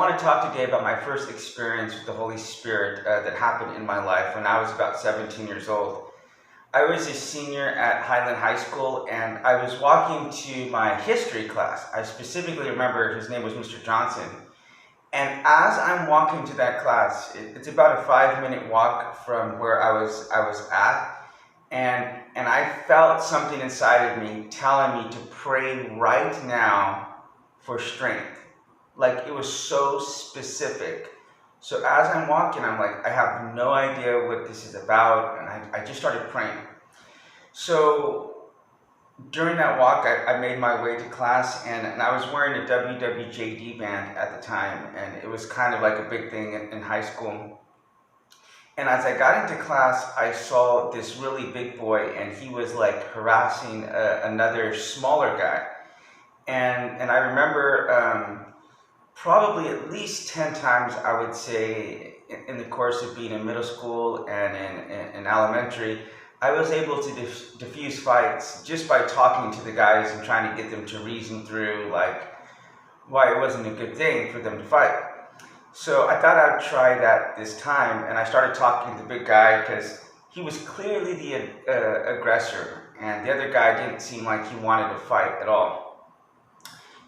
want to talk today about my first experience with the Holy Spirit that happened in my life when I was about 17 years old. I was a senior at Highland High School, and I was walking to my history class. I specifically remember his name was Mr. Johnson. And as I'm walking to that class, it's about a 5-minute walk from where I was at, and I felt something inside of me telling me to pray right now for strength. Like, it was so specific. So as I'm walking, I'm like, I have no idea what this is about, and I just started praying. So during that walk, I made my way to class, and I was wearing a WWJD band at the time, and it was kind of like a big thing in high school. And as I got into class, I saw this really big boy, and he was like harassing another smaller guy. And I remember probably at least 10 times, I would say, in the course of being in middle school and in elementary, I was able to diffuse fights just by talking to the guys and trying to get them to reason through like why it wasn't a good thing for them to fight. So I thought I'd try that this time, and I started talking to the big guy because he was clearly the aggressor, and the other guy didn't seem like he wanted to fight at all.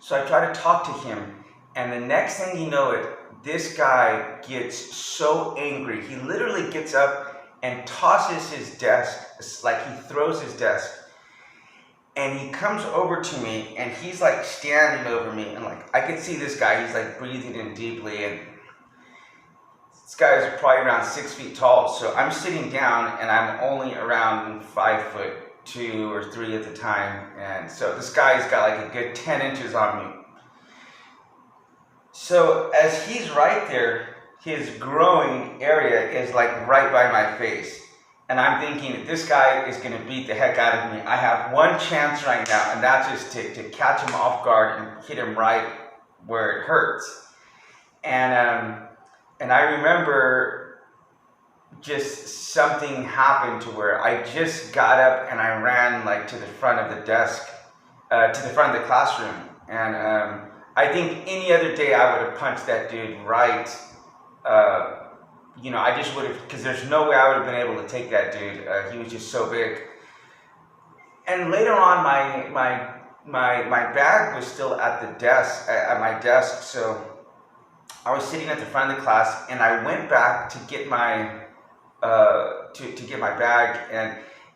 So I tried to talk to him, and the next thing you know it, this guy gets so angry. He literally gets up and tosses his desk, like he throws his desk. And he comes over to me, and he's like standing over me, and like I could see this guy, he's like breathing in deeply, and this guy is probably around 6 feet tall. So I'm sitting down, and I'm only around 5'2" or 3" at the time, and so this guy's got like a good 10 inches on me. So as he's right there, his growing area is like right by my face. And I'm thinking, this guy is going to beat the heck out of me. I have one chance right now, and that's just to catch him off guard and hit him right where it hurts. And I remember just something happened to where I just got up and I ran like to the front of the desk, to the front of the classroom. And I think any other day I would have punched that dude right. I just would have, because there's no way I would have been able to take that dude. He was just so big. And later on, my bag was still at the desk, at my desk. So I was sitting at the front of the class, and I went back to get my to get my bag,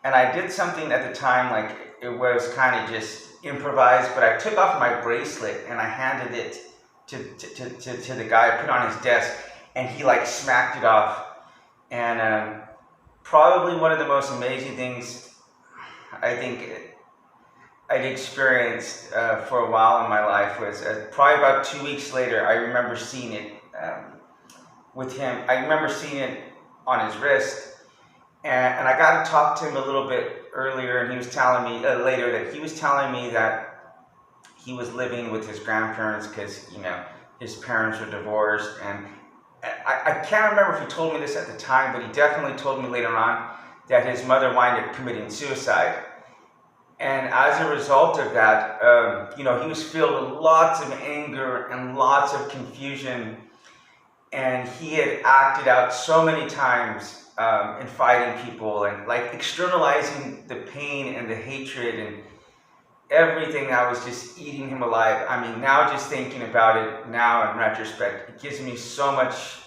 and I did something at the time, like it was kind of just improvised, but I took off my bracelet and I handed it to the guy, put it on his desk, and he like smacked it off. And probably one of the most amazing things I think I'd experienced for a while in my life was probably about 2 weeks later, I remember seeing it with him. I remember seeing it on his wrist, and I got to talk to him a little bit earlier, and he was telling me later that he was telling me that he was living with his grandparents because, his parents were divorced. And I can't remember if he told me this at the time, but he definitely told me later on that his mother wound up committing suicide. And as a result of that, he was filled with lots of anger and lots of confusion. And he had acted out so many times in fighting people and like externalizing the pain and the hatred and everything that was just eating him alive. I mean, now just thinking about it now in retrospect, it gives me so much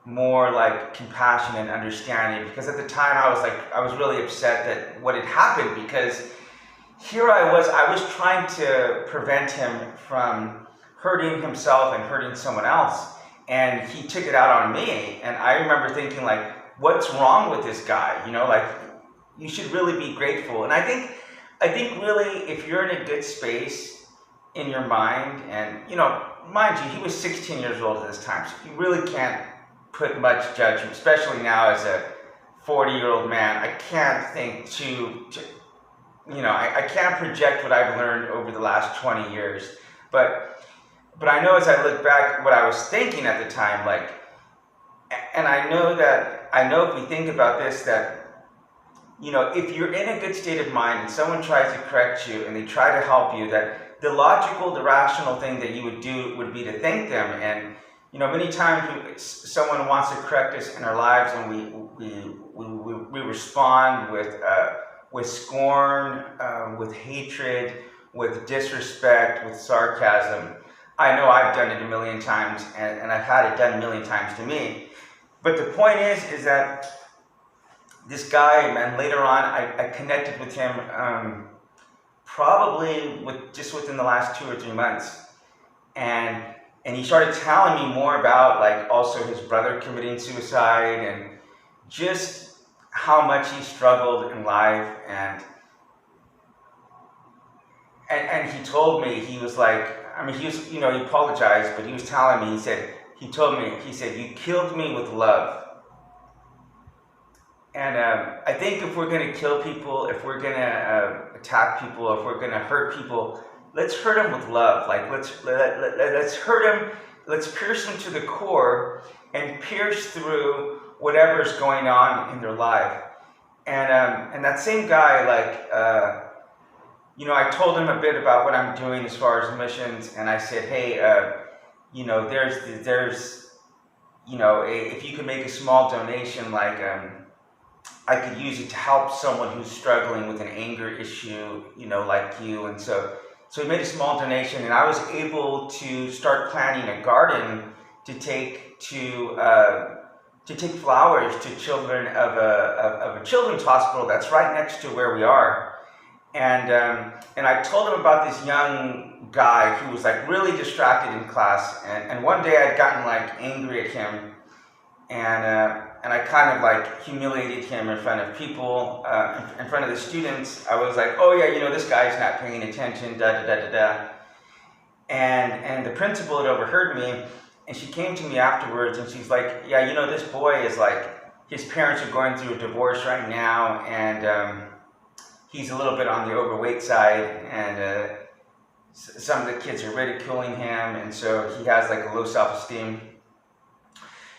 more like compassion and understanding, because at the time I was really upset that what had happened, because here I was trying to prevent him from hurting himself and hurting someone else, and he took it out on me. And I remember thinking, like, what's wrong with this guy? Like, you should really be grateful. And I think really, if you're in a good space in your mind, and mind you, he was 16 years old at this time, so you really can't put much judgment, especially now as a 40-year-old man. I can't think I can't project what I've learned over the last 20 years. But I know as I look back what I was thinking at the time, like, and I know if we think about this, that if you're in a good state of mind and someone tries to correct you and they try to help you, that the logical, the rational thing that you would do would be to thank them and many times someone wants to correct us in our lives, and we respond with scorn, with hatred, with disrespect, with sarcasm. I know I've done it a million times, and I've had it done a million times to me. But the point is that this guy, and later on, I connected with him probably just within the last 2 or 3 months, and he started telling me more about, like, also his brother committing suicide and just how much he struggled in life. And he told me, he was like, he was, he apologized, but he was telling me, he said, "You killed me with love." And I think if we're going to kill people, if we're going to attack people, if we're going to hurt people, let's hurt them with love. Like, let's hurt them, let's pierce them to the core and pierce through whatever's going on in their life. And that same guy, like, I told him a bit about what I'm doing as far as missions, and I said, "Hey, there's if you could make a small donation, like, I could use it to help someone who's struggling with an anger issue, like you." And so he made a small donation, and I was able to start planting a garden to take flowers to children of a children's hospital that's right next to where we are. And I told him about this young guy who was, like, really distracted in class. And one day I'd gotten, like, angry at him, and I kind of, like, humiliated him in front of people, in front of the students. I was like, "Oh yeah, this guy's not paying attention, da da da da da." And the principal had overheard me, and she came to me afterwards, and she's like, "Yeah, this boy is, like, his parents are going through a divorce right now, and he's a little bit on the overweight side, and some of the kids are ridiculing him, and so he has, like, a low self-esteem."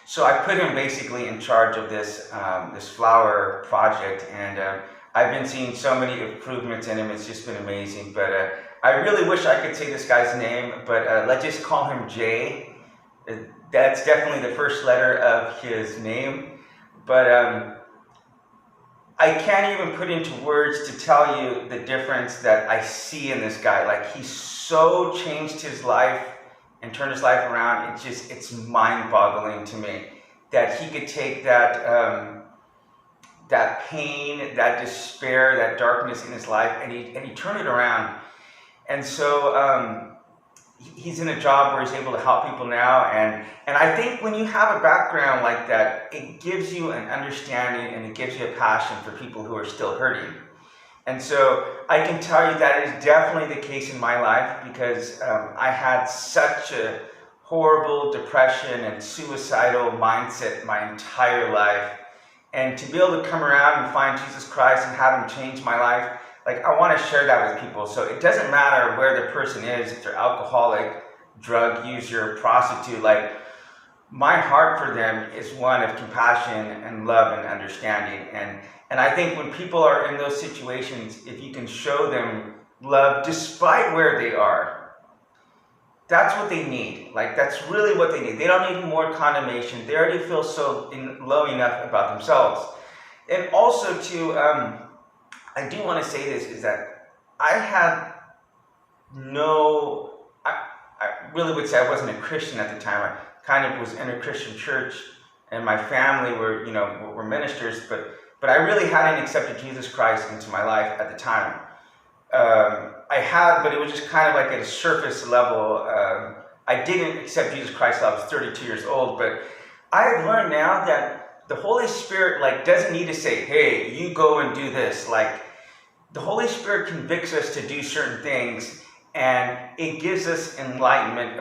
So I put him basically in charge of this flower project, and I've been seeing so many improvements in him. It's just been amazing. But I really wish I could say this guy's name, but let's just call him Jay. That's definitely the first letter of his name. But I can't even put into words to tell you the difference that I see in this guy. Like, he's so changed his life and turned his life around. It's mind-boggling to me that he could take that pain, that despair, that darkness in his life, and he turned it around. And so he's in a job where he's able to help people now, and I think when you have a background like that, it gives you an understanding, and it gives you a passion for people who are still hurting. And so I can tell you that is definitely the case in my life, because I had such a horrible depression and suicidal mindset my entire life. And to be able to come around and find Jesus Christ and have him change my life, like, I want to share that with people. So it doesn't matter where the person is, if they're alcoholic, drug user, prostitute, like, my heart for them is one of compassion and love and understanding. And I think when people are in those situations, if you can show them love despite where they are, that's what they need. Like, that's really what they need. They don't need more condemnation. They already feel so low enough about themselves. And also, too, I do want to say this, is that I really would say I wasn't a Christian at the time. I kind of was in a Christian church, and my family were ministers, but I really hadn't accepted Jesus Christ into my life at the time. I had, but it was just kind of like at a surface level. I didn't accept Jesus Christ till I was 32 years old, but I have learned now that the Holy Spirit, like, doesn't need to say, "Hey, you go and do this." Like, the Holy Spirit convicts us to do certain things, and it gives us enlightenment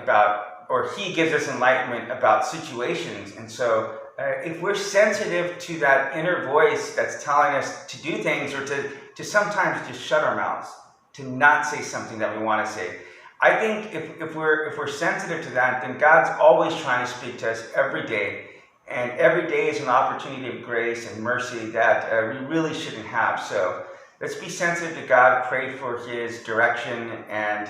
He gives us enlightenment about situations. And so if we're sensitive to that inner voice that's telling us to do things, or to sometimes just shut our mouths, to not say something that we want to say, I think if we're sensitive to that, then God's always trying to speak to us every day. And every day is an opportunity of grace and mercy that we really shouldn't have. So let's be sensitive to God, pray for his direction and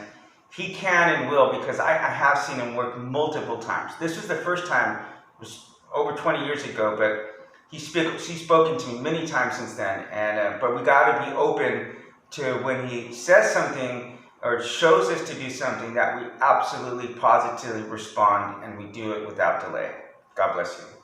he can and will, because I have seen him work multiple times. This was the first time, it was over 20 years ago, but he's spoken to me many times since then. And but we got to be open to when he says something or shows us to do something, that we absolutely positively respond and we do it without delay. God bless you.